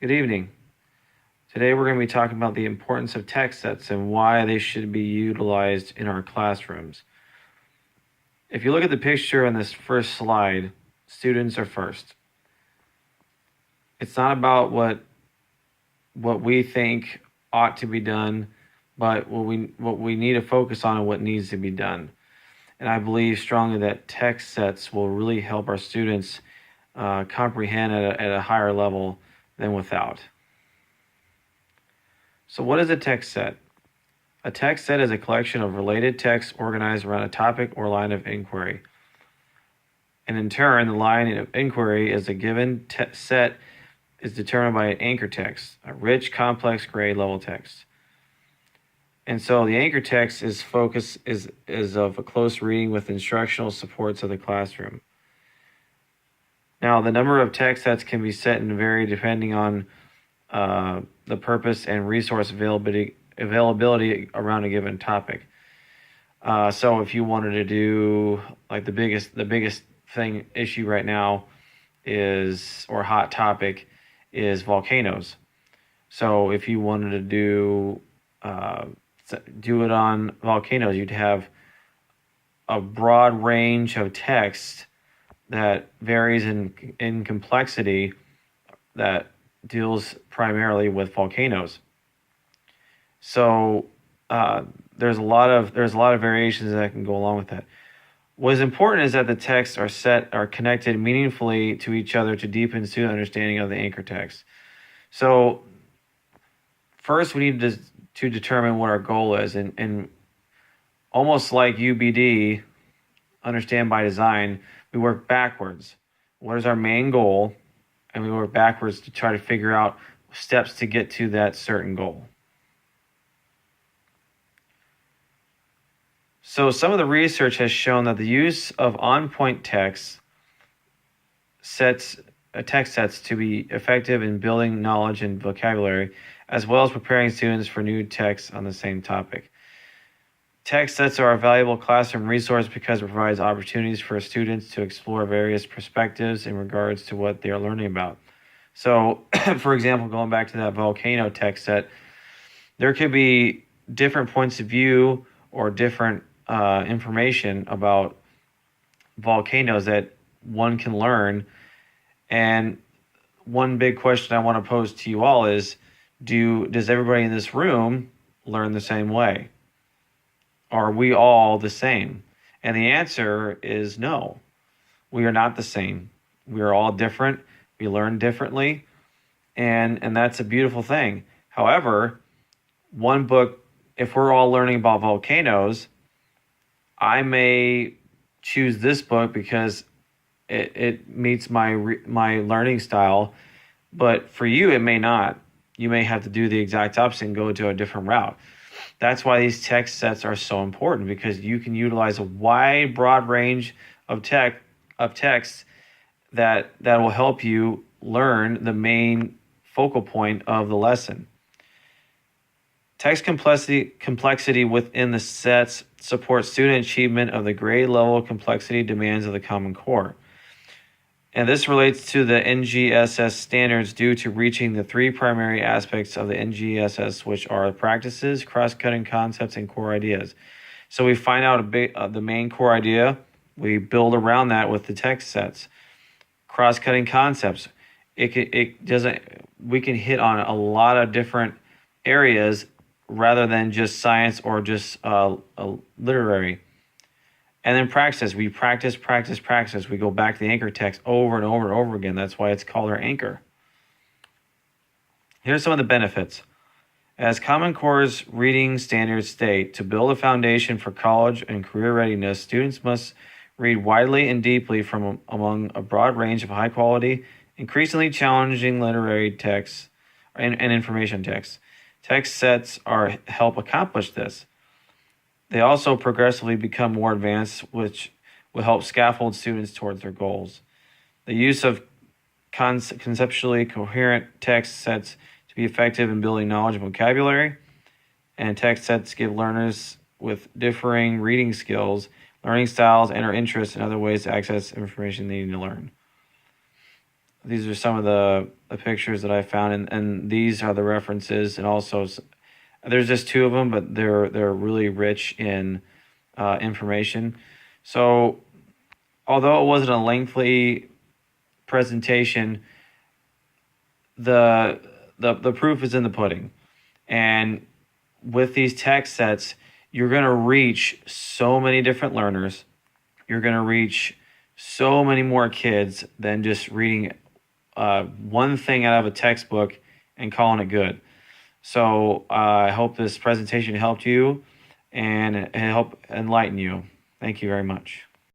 Good evening. Today we're going to be talking about the importance of text sets and why they should be utilized in our classrooms. If you look at the picture on this first slide, students are first. It's not about what we think ought to be done, but what we need to focus on and what needs to be done. And I believe strongly that text sets will really help our students comprehend at a higher level than without. So what is a text set? A text set is a collection of related texts organized around a topic or line of inquiry. And in turn, the line of inquiry is a given set is determined by an anchor text, a rich, complex, grade level text. And so the anchor text is of a close reading with instructional supports of the classroom. Now, the number of text sets can be set and vary depending on the purpose and resource availability around a given topic. So if you wanted to do like the biggest issue right now or hot topic is volcanoes. So if you wanted to do it on volcanoes, you'd have a broad range of text that varies in complexity that deals primarily with volcanoes. So there's a lot of variations that can go along with that. What is important is that the texts are connected meaningfully to each other to deepen student understanding of the anchor text. So first we need to determine what our goal is, and almost like UBD, understand by design, we work backwards. What is our main goal? And we work backwards to try to figure out steps to get to that certain goal. So some of the research has shown that the use of on-point text sets to be effective in building knowledge and vocabulary, as well as preparing students for new texts on the same topic. Text sets are a valuable classroom resource because it provides opportunities for students to explore various perspectives in regards to what they are learning about. So, for example, going back to that volcano text set, there could be different points of view or different information about volcanoes that one can learn. And one big question I want to pose to you all is, does everybody in this room learn the same way? Are we all the same? And the answer is no. We are not the same. We are all different. We learn differently. And that's a beautiful thing. However, one book, if we're all learning about volcanoes, I may choose this book because it meets my learning style. But for you, it may not. You may have to do the exact opposite and go to a different route. That's why these text sets are so important, because you can utilize a broad range of text that will help you learn the main focal point of the lesson. Text complexity within the sets supports student achievement of the grade level complexity demands of the Common Core. And this relates to the NGSS standards due to reaching the three primary aspects of the NGSS, which are practices, cross-cutting concepts, and core ideas. So we find out the main core idea, we build around that with the text sets. Cross-cutting concepts, we can hit on a lot of different areas rather than just science or just literary. And then practice. We practice. We go back to the anchor text over and over and over again. That's why it's called our anchor. Here's some of the benefits. As Common Core's reading standards state, to build a foundation for college and career readiness, students must read widely and deeply from among a broad range of high-quality, increasingly challenging literary texts and information texts. Text sets help accomplish this. They also progressively become more advanced, which will help scaffold students towards their goals. The use of conceptually coherent text sets to be effective in building knowledge and vocabulary, and text sets give learners with differing reading skills, learning styles, and/or interests in other ways to access information they need to learn. these are some of the pictures that I found, and these are the references, and also there's just two of them, but they're really rich in information. So although it wasn't a lengthy presentation, the proof is in the pudding. And with these text sets, you're going to reach so many different learners. You're going to reach so many more kids than just reading one thing out of a textbook and calling it good. So I hope this presentation helped you and help enlighten you. Thank you very much.